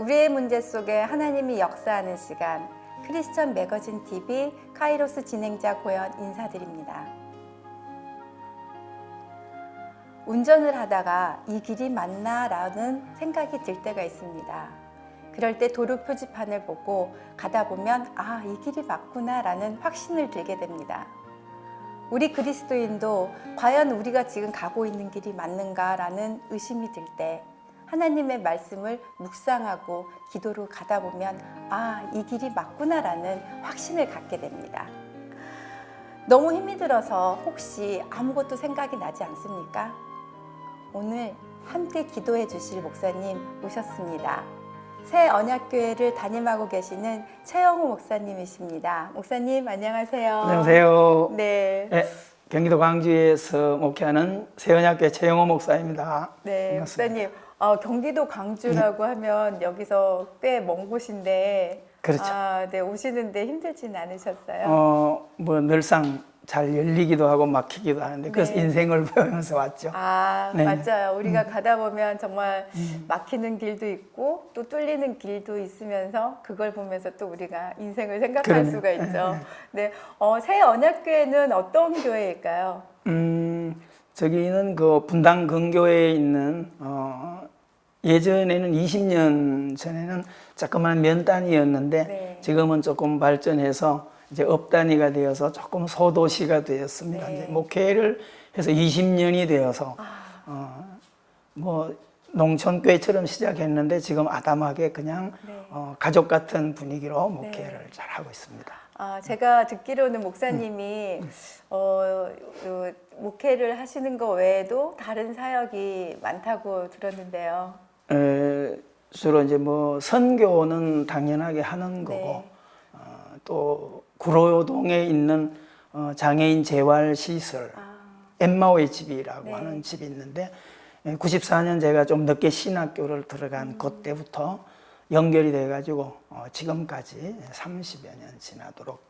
우리의 문제 속에 하나님이 역사하는 시간, 크리스천 매거진 TV 카이로스 진행자 고연 인사드립니다. 운전을 하다가 이 길이 맞나? 라는 생각이 들 때가 있습니다. 그럴 때 도로 표지판을 보고 가다 보면 아, 이 길이 맞구나 라는 확신을 들게 됩니다. 우리 그리스도인도 과연 우리가 지금 가고 있는 길이 맞는가 라는 의심이 들 때 하나님의 말씀을 묵상하고 기도로 가다 보면 아, 이 길이 맞구나 라는 확신을 갖게 됩니다. 너무 힘이 들어서 혹시 아무것도 생각이 나지 않습니까? 오늘 함께 기도해 주실 목사님 오셨습니다. 새 언약교회를 담임하고 계시는 최영호 목사님이십니다. 목사님 안녕하세요. 안녕하세요. 네. 경기도 광주에서 목회하는 새 언약교회 최영호 목사입니다. 네, 반갑습니다. 목사님. 경기도 광주라고 하면 여기서 꽤 먼 곳인데 그렇죠. 네, 오시는데 힘들진 않으셨어요? 뭐 늘상 잘 열리기도 하고 막히기도 하는데 그래서 네. 인생을 배우면서 왔죠. 네. 네. 맞아요. 우리가 가다 보면 정말 막히는 길도 있고 또 뚫리는 길도 있으면서 그걸 보면서 또 우리가 인생을 생각할 그러네요. 수가 있죠. 네. 새 언약교회는 어떤 교회일까요? 저기는 그 분당 근교에 있는 예전에는 20년 전에는 조그만 면 단위였는데 네. 지금은 조금 발전해서 이제 업 단위가 되어서 조금 소도시가 되었습니다. 네. 이제 목회를 해서 20년이 되어서 뭐 농촌교회처럼 시작했는데 지금 아담하게 그냥 네. 가족 같은 분위기로 목회를 잘 하고 있습니다. 제가 듣기로는 목사님이 목회를 하시는 거 외에도 다른 사역이 많다고 들었는데요. 주로 이제 뭐 선교는 당연하게 하는 거고 네. 또 구로동에 있는 장애인 재활 시설 엠마오의 집이라고 네. 하는 집이 있는데 94년 제가 좀 늦게 신학교를 들어간 그때부터 연결이 돼가지고 지금까지 30여 년 지나도록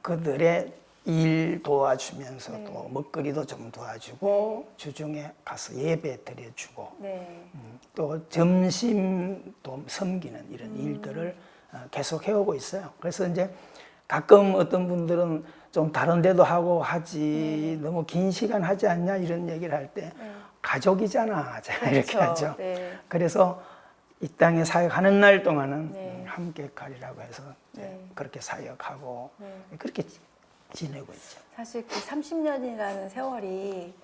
그들의 일 도와주면서 네. 또 먹거리도 좀 도와주고 주중에 가서 예배 드려주고 네. 또 점심 또 섬기는 이런 일들을 계속 해오고 있어요. 그래서 이제 가끔 어떤 분들은 좀 다른 데도 하고 하지 너무 긴 시간 하지 않냐 이런 얘기를 할 때 가족이잖아 이렇게 그렇죠. 하죠. 네. 그래서 이 땅에 사역하는 날 동안은 네. 함께 가리라고 해서 네. 그렇게 사역하고 네. 그렇게 지내고 있죠. 사실 그 30년이라는 세월이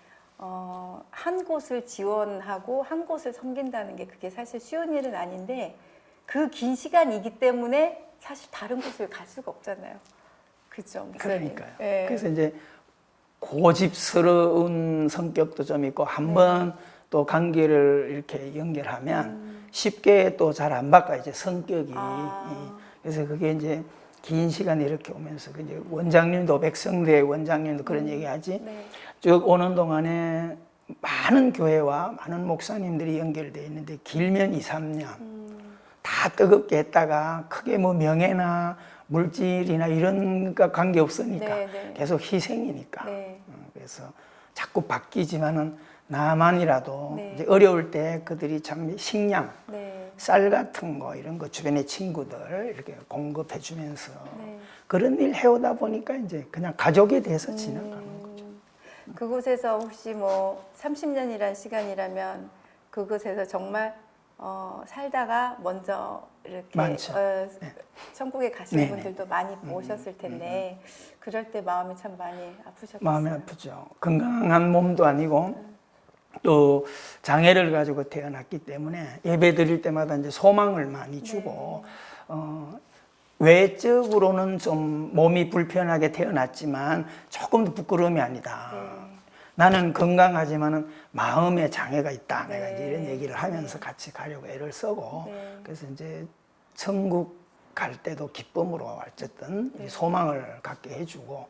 한 곳을 지원하고 한 곳을 섬긴다는 게 그게 사실 쉬운 일은 아닌데 그 긴 시간이기 때문에 사실 다른 곳을 갈 수가 없잖아요. 그죠? 그러니까요. 네. 그래서 이제 고집스러운 성격도 좀 있고 한번 또 관계를 이렇게 연결하면 쉽게 또 잘 안 바꿔 이제 성격이. 그래서 그게 이제 긴 시간 이렇게 오면서 이제 원장님도 백성대 원장님도 그런 얘기하지. 네. 쭉 오는 동안에 많은 교회와 많은 목사님들이 연결되어 있는데 길면 2, 3년 다 뜨겁게 했다가 크게 뭐 명예나 물질이나 이런 거 관계 없으니까 네, 네. 계속 희생이니까. 네. 그래서 자꾸 바뀌지만은 나만이라도 네. 이제 어려울 때 그들이 참 식량, 네. 쌀 같은 거 이런 거 주변의 친구들 이렇게 공급해 주면서 네. 그런 일 해오다 보니까 이제 그냥 가족에 대해서 지나가는 거죠. 그곳에서 혹시 뭐 30년이란 시간이라면 그곳에서 정말 살다가 먼저 이렇게 많죠. 천국에 가신 네네. 분들도 많이 오셨을 텐데 그럴 때 마음이 참 많이 아프셨겠어요. 마음이 아프죠. 건강한 몸도 아니고 또 장애를 가지고 태어났기 때문에 예배 드릴 때마다 이제 소망을 많이 주고 외적으로는 좀 몸이 불편하게 태어났지만 조금 더 부끄러움이 아니다. 나는 건강하지만은 마음에 장애가 있다. 내가 이제 이런 얘기를 하면서 같이 가려고 애를 쓰고 그래서 이제 천국 갈 때도 기쁨으로 어쨌든 소망을 갖게 해주고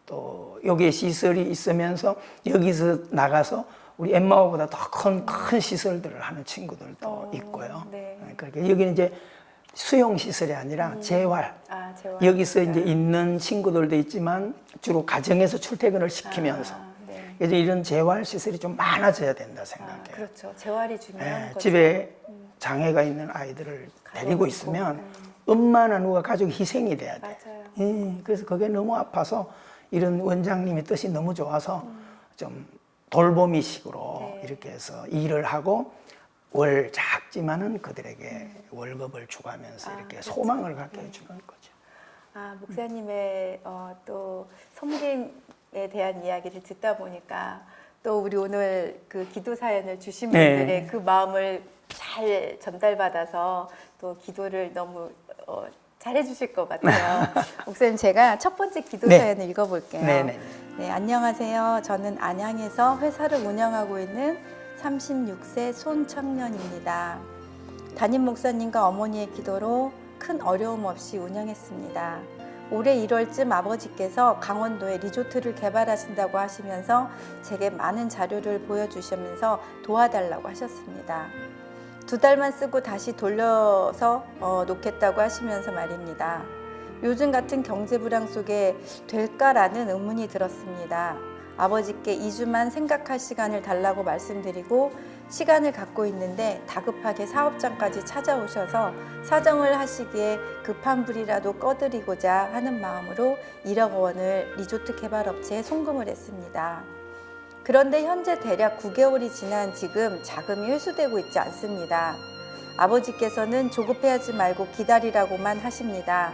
또 여기에 시설이 있으면서 여기서 나가서 우리 엠마오보다 더 큰 시설들을 하는 친구들도 있고요. 네. 그러니까 여기는 이제 수용 시설이 아니라 재활. 재활. 여기서 이제 있는 친구들도 있지만 주로 가정에서 출퇴근을 시키면서 그래서 이런 재활 시설이 좀 많아져야 된다 생각해요. 그렇죠. 재활이 중요한 거죠. 집에 장애가 있는 아이들을 데리고 있으면 엄마나 누가 가족 희생이 돼야 돼. 맞아요. 그래서 그게 너무 아파서 이런 원장님의 뜻이 너무 좋아서 좀 돌보미식으로 이렇게 해서 일을 하고 월 작지만은 그들에게 월급을 주가면서 이렇게 그렇죠. 소망을 갖게 해주는 거죠. 목사님의 또 섬김에 대한 이야기를 듣다 보니까 또 우리 오늘 그 기도 사연을 주신 분들의 그 마음을 잘 전달받아서 또 기도를 너무 잘해 주실 것 같아요. 목사님, 제가 첫 번째 기도 사연을 읽어볼게요. 네, 안녕하세요. 저는 안양에서 회사를 운영하고 있는 36세 손청년입니다. 담임 목사님과 어머니의 기도로 큰 어려움 없이 운영했습니다. 올해 1월쯤 아버지께서 강원도에 리조트를 개발하신다고 하시면서 제게 많은 자료를 보여주시면서 도와달라고 하셨습니다. 2달만 쓰고 다시 돌려서 놓겠다고 하시면서 말입니다. 요즘 같은 경제 불황 속에 될까라는 의문이 들었습니다. 아버지께 2주만 생각할 시간을 달라고 말씀드리고 시간을 갖고 있는데 다급하게 사업장까지 찾아오셔서 사정을 하시기에 급한 불이라도 꺼드리고자 하는 마음으로 1억 원을 리조트 개발업체에 송금을 했습니다. 그런데 현재 대략 9개월이 지난 지금 자금이 회수되고 있지 않습니다. 아버지께서는 조급해하지 말고 기다리라고만 하십니다.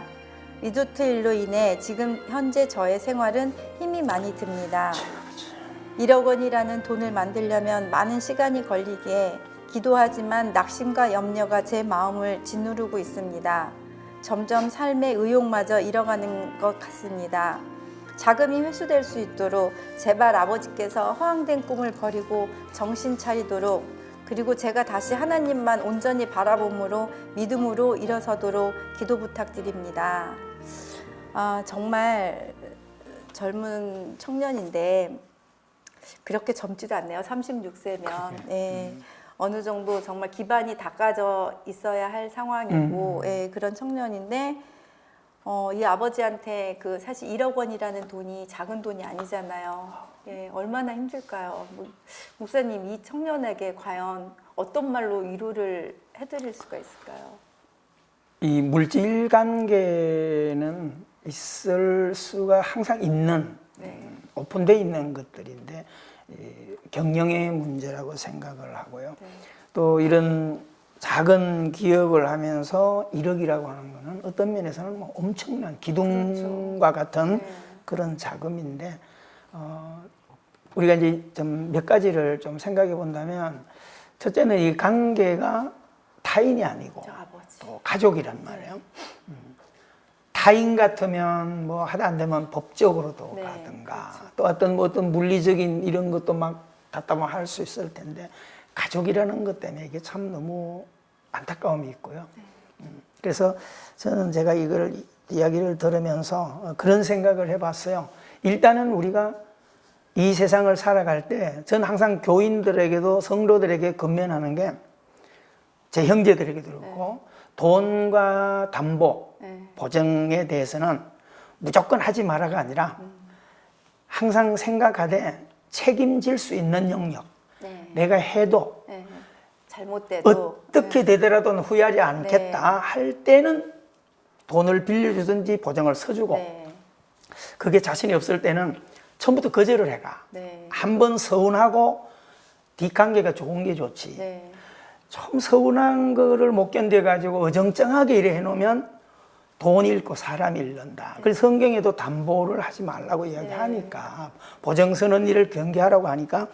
리조트 일로 인해 지금 현재 저의 생활은 힘이 많이 듭니다. 1억 원이라는 돈을 만들려면 많은 시간이 걸리기에 기도하지만 낙심과 염려가 제 마음을 짓누르고 있습니다. 점점 삶의 의욕마저 잃어가는 것 같습니다. 자금이 회수될 수 있도록 제발 아버지께서 허황된 꿈을 버리고 정신 차리도록, 그리고 제가 다시 하나님만 온전히 바라봄으로 믿음으로 일어서도록 기도 부탁드립니다. 정말 젊은 청년인데 그렇게 젊지도 않네요. 36세면. 네. 어느 정도 정말 기반이 닦아져 있어야 할 상황이고 그런 청년인데 이 아버지한테 그 사실 1억 원이라는 돈이 작은 돈이 아니잖아요. 얼마나 힘들까요? 목사님, 이 청년에게 과연 어떤 말로 위로를 해드릴 수가 있을까요? 이 물질 관계는 있을 수가 항상 있는 오픈되어 있는 것들인데 경영의 문제라고 생각을 하고요. 또 이런 작은 기업을 하면서 1억이라고 하는 것은 어떤 면에서는 뭐 엄청난 기둥과 같은 그런 자금인데 우리가 이제 좀 몇 가지를 좀 생각해 본다면, 첫째는 이 관계가 타인이 아니고 또 가족이란 말이에요. 타인 같으면 뭐 하다 안 되면 법적으로도 가든가 또 어떤 물리적인 이런 것도 막 답답할 수 있을 텐데, 가족이라는 것 때문에 이게 참 너무 안타까움이 있고요. 그래서 저는 제가 이걸 이야기를 들으면서 그런 생각을 해봤어요. 일단은 우리가 이 세상을 살아갈 때 저는 항상 교인들에게도 성도들에게 권면하는 게, 제 형제들에게도 그렇고 돈과 담보, 보증에 대해서는 무조건 하지 마라가 아니라 항상 생각하되 책임질 수 있는 영역, 내가 해도 잘못돼도 어떻게 되더라도 후회하지 않겠다 할 때는 돈을 빌려주든지 보증을 서주고, 그게 자신이 없을 때는 처음부터 거절을 해가. 한번 서운하고 뒷관계가 좋은 게 좋지. 좀 서운한 거를 못 견뎌가지고 어정쩡하게 이래 해놓으면 돈 잃고 사람 잃는다. 그래서 성경에도 담보를 하지 말라고 이야기하니까, 보증 서는 일을 경계하라고 하니까,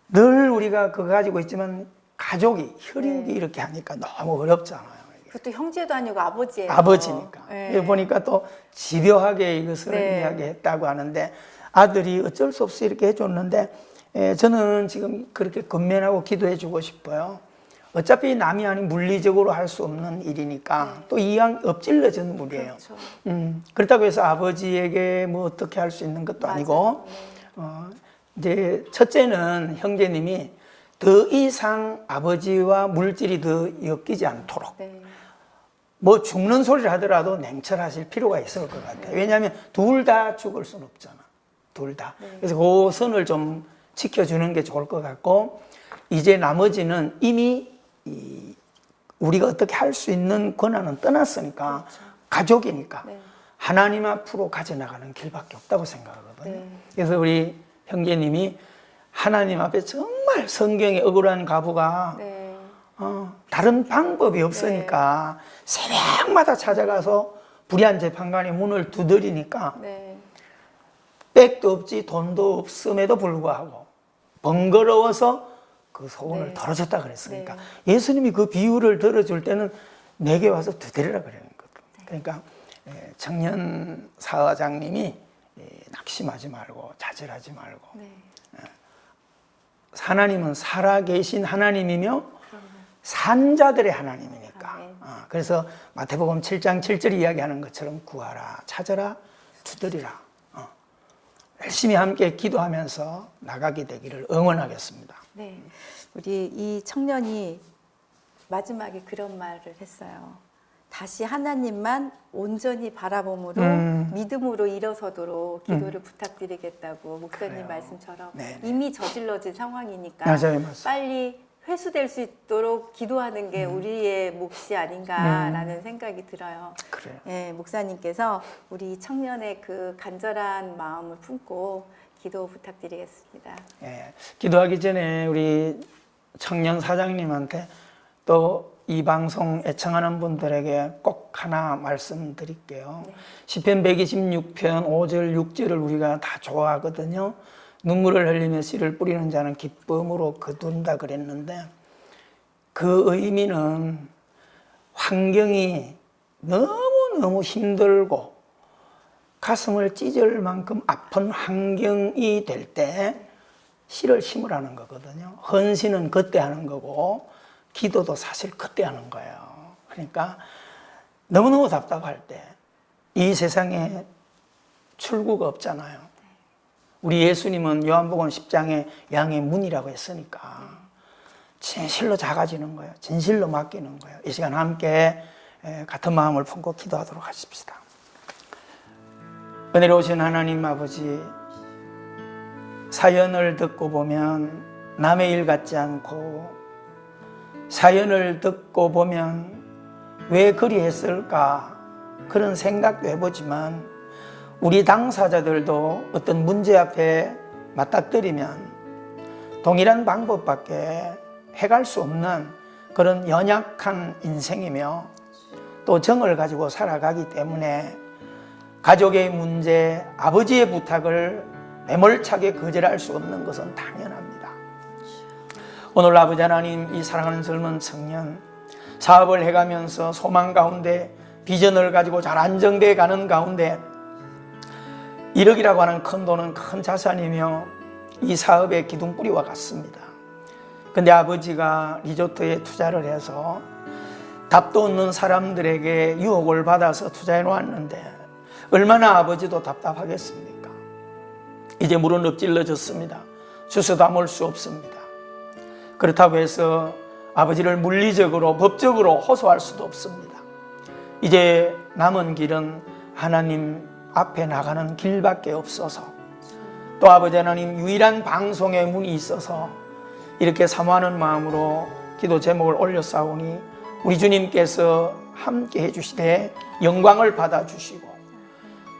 늘 우리가 그거 가지고 있지만 가족이, 혈육이 이렇게 하니까 너무 어렵잖아요. 그것도 형제도 아니고 아버지예요. 아버지니까. 보니까 또 집요하게 이것을 이야기했다고 하는데, 아들이 어쩔 수 없이 이렇게 해줬는데, 저는 지금 그렇게 건면하고 기도해 주고 싶어요. 어차피 남이 아닌 물리적으로 할 수 없는 일이니까 또 이왕 엎질러진 물이에요. 그렇다고 해서 아버지에게 뭐 어떻게 할 수 있는 것도 아니고, 이제 첫째는 형제님이 더 이상 아버지와 물질이 더 엮이지 않도록 뭐 죽는 소리를 하더라도 냉철하실 필요가 있을 것 같아요. 왜냐하면 둘 다 죽을 수는 없잖아. 둘 다. 네. 그래서 그 선을 좀 지켜주는 게 좋을 것 같고, 이제 나머지는 이미 우리가 어떻게 할 수 있는 권한은 떠났으니까, 그렇죠. 가족이니까 네. 하나님 앞으로 가져나가는 길밖에 없다고 생각하거든요. 네. 그래서 우리 형제님이 하나님 앞에 정말 성경에 억울한 가부가 네. 다른 방법이 없으니까 새벽마다 찾아가서 불의한 재판관의 문을 두드리니까 네. 백도 없지 돈도 없음에도 불구하고 번거로워서 그 소원을 네. 덜어줬다 그랬으니까 네. 예수님이 그 비유를 들어줄 때는 내게 와서 두드리라 그러는 거예요. 그러니까 청년 사장님이 낙심하지 말고 좌절하지 말고, 네. 하나님은 살아계신 하나님이며 산자들의 하나님이니까. 아멘. 그래서 마태복음 7장 7절이 이야기하는 것처럼 구하라, 찾아라, 두드리라. 열심히 함께 기도하면서 나가게 되기를 응원하겠습니다. 네. 우리 이 청년이 마지막에 그런 말을 했어요. 다시 하나님만 온전히 바라봄으로 믿음으로 일어서도록 기도를 부탁드리겠다고 목사님 그래요. 말씀처럼 네네. 이미 저질러진 상황이니까 맞아요, 맞아요. 빨리 회수될 수 있도록 기도하는 게 우리의 몫이 아닌가라는 생각이 들어요. 그래요. 예, 목사님께서 우리 청년의 그 간절한 마음을 품고 기도 부탁드리겠습니다. 예, 기도하기 전에 우리 청년 사장님한테 또 이 방송 애청하는 분들에게 꼭 하나 말씀드릴게요. 시편 126편 5절 6절을 우리가 다 좋아하거든요. 눈물을 흘리며 씨를 뿌리는 자는 기쁨으로 거둔다 그랬는데, 그 의미는 환경이 너무너무 힘들고 가슴을 찢을 만큼 아픈 환경이 될 때 씨를 심으라는 거거든요. 헌신은 그때 하는 거고 기도도 사실 그때 하는 거예요. 그러니까 너무너무 답답할 때 이 세상에 출구가 없잖아요. 우리 예수님은 요한복음 10장에 양의 문이라고 했으니까 진실로 작아지는 거예요. 진실로 맡기는 거예요. 이 시간 함께 같은 마음을 품고 기도하도록 하십시다. 은혜로우신 하나님 아버지, 사연을 듣고 보면 남의 일 같지 않고, 사연을 듣고 보면 왜 그리 했을까 그런 생각도 해보지만, 우리 당사자들도 어떤 문제 앞에 맞닥뜨리면 동일한 방법밖에 해갈 수 없는 그런 연약한 인생이며 또 정을 가지고 살아가기 때문에 가족의 문제, 아버지의 부탁을 매몰차게 거절할 수 없는 것은 당연합니다. 오늘 아버지 하나님, 이 사랑하는 젊은 청년, 사업을 해가면서 소망 가운데 비전을 가지고 잘 안정되어 가는 가운데 1억이라고 하는 큰 돈은 큰 자산이며 이 사업의 기둥뿌리와 같습니다. 근데 아버지가 리조트에 투자를 해서 답도 없는 사람들에게 유혹을 받아서 투자해 놓았는데 얼마나 아버지도 답답하겠습니까? 이제 물은 엎질러졌습니다. 주워 담을 수 없습니다. 그렇다고 해서 아버지를 물리적으로 법적으로 호소할 수도 없습니다. 이제 남은 길은 하나님 앞에 나가는 길밖에 없어서, 또 아버지 하나님 유일한 방송의 문이 있어서 이렇게 사모하는 마음으로 기도 제목을 올렸사오니 우리 주님께서 함께 해주시되 영광을 받아주시고,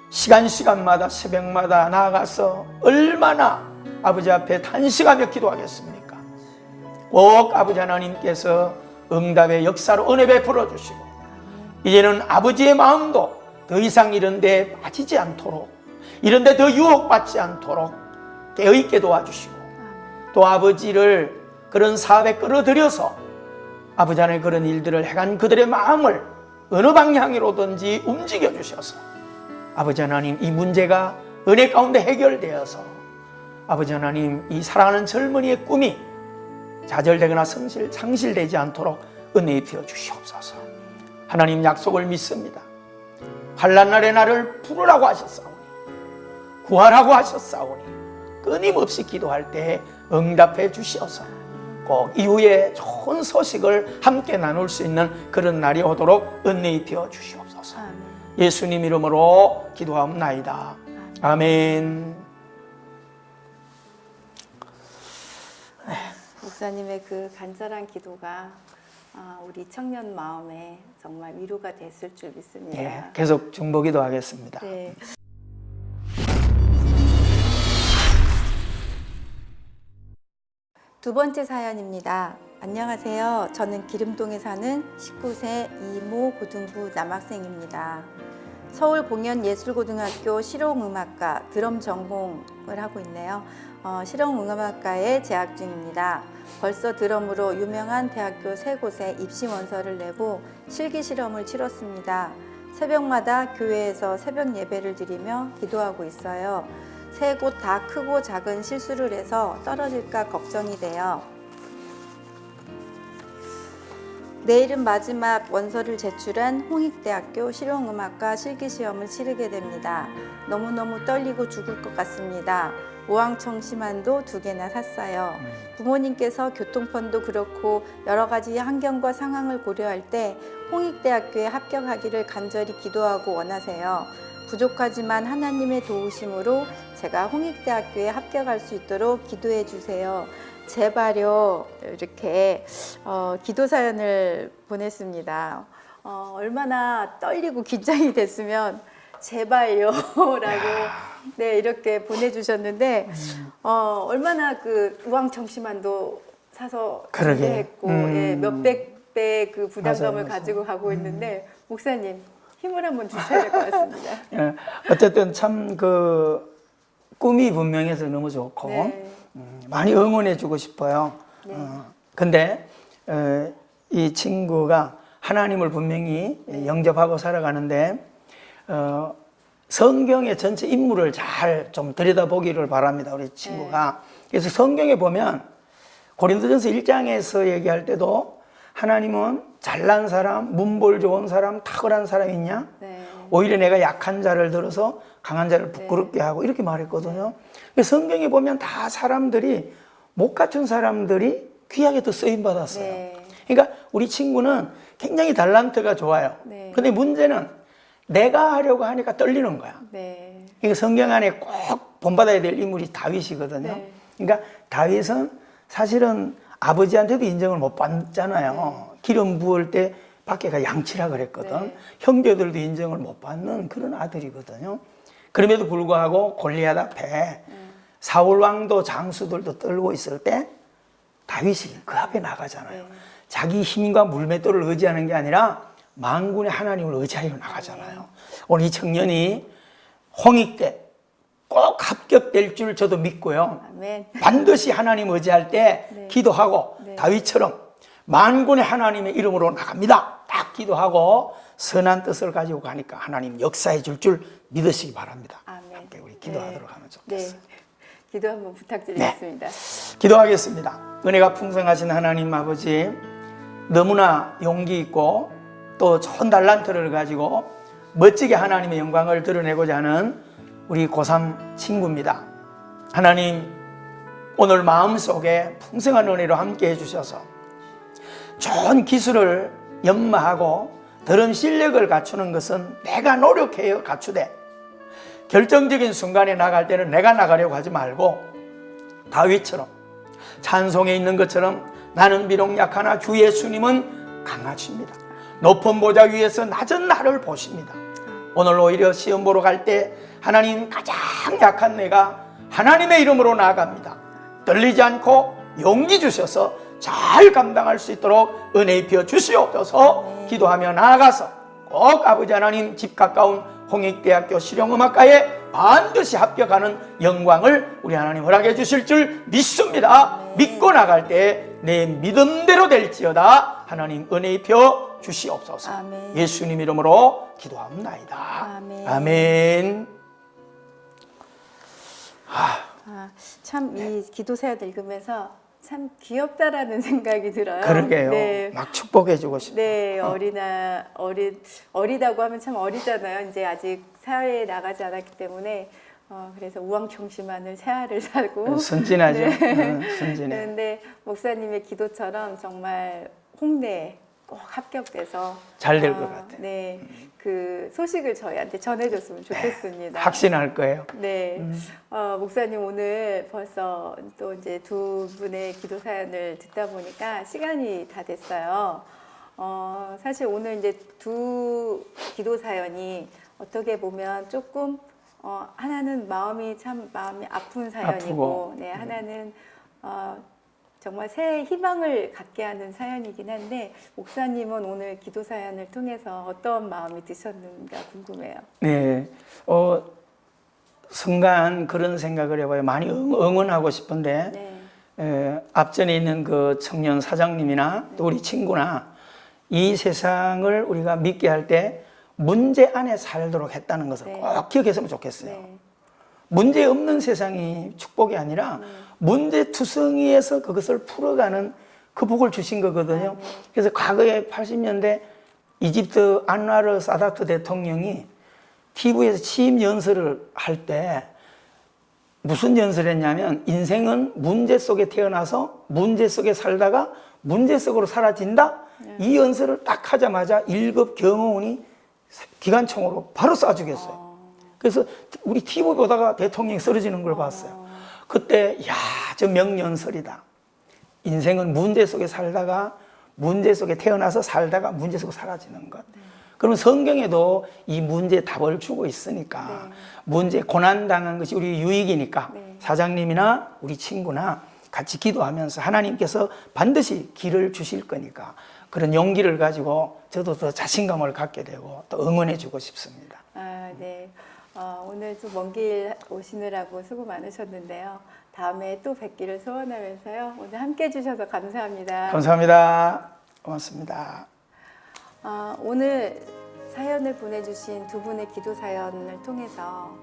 시간마다 새벽마다 나아가서 얼마나 아버지 앞에 탄식하며 기도하겠습니까? 꼭 아버지 하나님께서 응답의 역사로 은혜 베풀어 주시고, 이제는 아버지의 마음도 더 이상 이런 데 빠지지 않도록, 이런 데 더 유혹받지 않도록 깨어있게 도와주시고, 또 아버지를 그런 사업에 끌어들여서 아버지 하나님 그런 일들을 해간 그들의 마음을 어느 방향으로든지 움직여 주셔서 아버지 하나님 이 문제가 은혜 가운데 해결되어서 아버지 하나님 이 사랑하는 젊은이의 꿈이 좌절되거나 상실되지 않도록 은혜 입혀 주시옵소서. 하나님 약속을 믿습니다. 환난 날에 나를 부르라고 하셨사오니, 구하라고 하셨사오니 끊임없이 기도할 때 응답해 주시어서 꼭 이후에 좋은 소식을 함께 나눌 수 있는 그런 날이 오도록 은혜 입혀 주시옵소서. 예수님 이름으로 기도하옵나이다. 아멘. 목사님의 그 간절한 기도가 우리 청년 마음에 정말 위로가 됐을 줄 믿습니다. 예, 계속 중보기도 하겠습니다. 네. 두 번째 사연입니다. 안녕하세요. 저는 기름동에 사는 19세 이모 고등부 남학생입니다. 서울공연예술고등학교 실용음악과 드럼 전공을 하고 있네요. 실용음악과에 재학 중입니다. 벌써 드럼으로 유명한 대학교 3곳에 입시 원서를 내고 실기 실험을 치렀습니다. 새벽마다 교회에서 새벽 예배를 드리며 기도하고 있어요. 3곳 다 크고 작은 실수를 해서 떨어질까 걱정이 돼요. 내일은 마지막 원서를 제출한 홍익대학교 실용음악과 실기시험을 치르게 됩니다. 너무너무 떨리고 죽을 것 같습니다. 우왕청심환도 2개나 샀어요. 부모님께서 교통편도 그렇고 여러 가지 환경과 상황을 고려할 때 홍익대학교에 합격하기를 간절히 기도하고 원하세요. 부족하지만 하나님의 도우심으로 제가 홍익대학교에 합격할 수 있도록 기도해 주세요. 제발요. 이렇게 기도 사연을 보냈습니다. 얼마나 떨리고 긴장이 됐으면 제발요 라고 네, 이렇게 보내주셨는데 얼마나 그 우왕청심환도 사서 준비했고 예, 몇백 배 그 부담감을 맞아요. 가지고 가고 있는데 목사님 힘을 한번 주셔야 될 것 같습니다. 예, 어쨌든 참 그 꿈이 분명해서 너무 좋고 네. 많이 응원해 주고 싶어요. 네. 근데 이 친구가 하나님을 분명히 영접하고 살아가는데 성경의 전체 인물을 잘 좀 들여다보기를 바랍니다. 우리 친구가. 그래서 성경에 보면 고린도전서 1장에서 얘기할 때도 하나님은 잘난 사람, 문벌 좋은 사람, 탁월한 사람이 있냐? 네. 오히려 내가 약한 자를 들어서 강한 자를 부끄럽게 하고 이렇게 말했거든요. 성경에 보면 다 사람들이 못 갖춘 사람들이 귀하게 또 쓰임 받았어요. 네. 그러니까 우리 친구는 굉장히 달란트가 좋아요. 네. 근데 문제는 내가 하려고 하니까 떨리는 거야. 네. 그러니까 성경 안에 꼭 본받아야 될 인물이 다윗이거든요. 네. 그러니까 다윗은 사실은 아버지한테도 인정을 못 받잖아요. 기름 부을 때 밖에가 양치라 그랬거든. 네. 형제들도 인정을 못 받는 그런 아들이거든요. 그럼에도 불구하고 골리앗 앞에 사울 왕도 장수들도 떨고 있을 때 다윗이 그 앞에 나가잖아요. 자기 힘과 물맷돌을 의지하는 게 아니라 만군의 하나님을 의지하여 나가잖아요. 오늘 이 청년이 홍익대 꼭 합격될 줄 저도 믿고요. 아멘. 반드시 하나님 의지할 때 네. 기도하고 네. 다윗처럼 만군의 하나님의 이름으로 나갑니다. 딱 기도하고 선한 뜻을 가지고 가니까 하나님 역사해 줄 믿으시기 바랍니다. 아멘. 함께 우리 기도하도록 하면 좋겠어요. 네. 기도 한번 부탁드리겠습니다. 기도하겠습니다. 은혜가 풍성하신 하나님 아버지, 너무나 용기 있고 또 좋은 달란트를 가지고 멋지게 하나님의 영광을 드러내고자 하는 우리 고3 친구입니다. 하나님, 오늘 마음속에 풍성한 은혜로 함께 해주셔서 좋은 기술을 연마하고 드럼 실력을 갖추는 것은 내가 노력해야 갖추되 결정적인 순간에 나갈 때는 내가 나가려고 하지 말고 다윗처럼 찬송에 있는 것처럼 나는 비록 약하나 주 예수님은 강하십니다. 높은 보좌 위에서 낮은 나를 보십니다. 오늘 오히려 시험 보러 갈 때 하나님 가장 약한 내가 하나님의 이름으로 나아갑니다. 떨리지 않고 용기 주셔서 잘 감당할 수 있도록 은혜 입혀 주시옵소서. 기도하며 나아가서 꼭 아버지 하나님 집 가까운 홍익대학교 실용음악과에 반드시 합격하는 영광을 우리 하나님 허락해 주실 줄 믿습니다. 믿고 나갈 때 내 믿음대로 될지어다. 하나님 은혜 입혀 주시옵소서. 아멘. 예수님 이름으로 기도합니다. 아멘. 아멘. 참 이 기도 사연 읽으면서 참 귀엽다라는 생각이 들어요. 그러게요. 네. 막 축복해 주고 싶어요. 네, 어리다고 하면 참 어리잖아요. 이제 아직 사회에 나가지 않았기 때문에 그래서 우왕청심환을 새 알을 사고 순진하죠. 네. 순진해. 그런데 목사님의 기도처럼 정말 홍대 꼭 합격돼서 잘 될 것 같아요. 네, 그 소식을 저희한테 전해줬으면 좋겠습니다. 확신할 거예요. 네, 목사님 오늘 벌써 또 이제 두 분의 기도 사연을 듣다 보니까 시간이 다 됐어요. 사실 오늘 이제 두 기도 사연이 어떻게 보면 조금 하나는 마음이 아픈 사연이고, 아프고. 네, 하나는 정말 새해 희망을 갖게 하는 사연이긴 한데 목사님은 오늘 기도 사연을 통해서 어떤 마음이 드셨는가 궁금해요. 네, 순간 그런 생각을 해봐요. 많이 응원하고 싶은데 앞전에 있는 그 청년 사장님이나 또 우리 친구나 이 세상을 우리가 믿게 할 때 문제 안에 살도록 했다는 것을 꼭 기억했으면 좋겠어요. 문제 없는 세상이 축복이 아니라 문제투성이에서 그것을 풀어가는 그 복을 주신 거거든요. 그래서 과거에 80년대 이집트 안와르 사다트 대통령이 TV에서 취임 연설을 할 때 무슨 연설을 했냐면 인생은 문제 속에 태어나서 문제 속에 살다가 문제 속으로 사라진다. 이 연설을 딱 하자마자 1급 경호원이 기관총으로 바로 쏴 죽였어요. 그래서 우리 TV 보다가 대통령이 쓰러지는 걸 봤어요. 그때 야, 저 명연설이다. 인생은 문제 속에 살다가 문제 속에 태어나서 살다가 문제 속으로 사라지는 것. 그러면 성경에도 이 문제에 답을 주고 있으니까 문제 고난당한 것이 우리 유익이니까 사장님이나 우리 친구나 같이 기도하면서 하나님께서 반드시 길을 주실 거니까 그런 용기를 가지고 저도 더 자신감을 갖게 되고 또 응원해 주고 싶습니다. 네. 오늘 좀 먼 길 오시느라고 수고 많으셨는데요. 다음에 또 뵙기를 소원하면서요. 오늘 함께 해주셔서 감사합니다. 감사합니다. 고맙습니다. 오늘 사연을 보내주신 두 분의 기도 사연을 통해서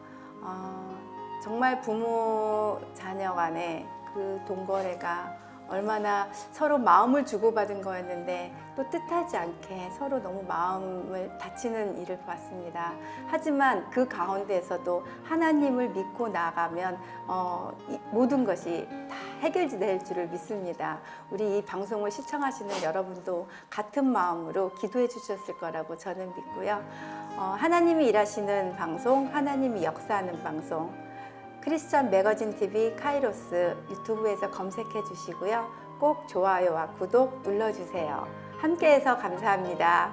정말 부모 자녀 간의 그 동거래가 얼마나 서로 마음을 주고받은 거였는데 또 뜻하지 않게 서로 너무 마음을 다치는 일을 봤습니다. 하지만 그 가운데에서도 하나님을 믿고 나가면 모든 것이 다 해결될 줄을 믿습니다. 우리 이 방송을 시청하시는 여러분도 같은 마음으로 기도해 주셨을 거라고 저는 믿고요. 하나님이 일하시는 방송, 하나님이 역사하는 방송, 크리스천 매거진 TV 카이로스 유튜브에서 검색해 주시고요. 꼭 좋아요와 구독 눌러주세요. 함께해서 감사합니다.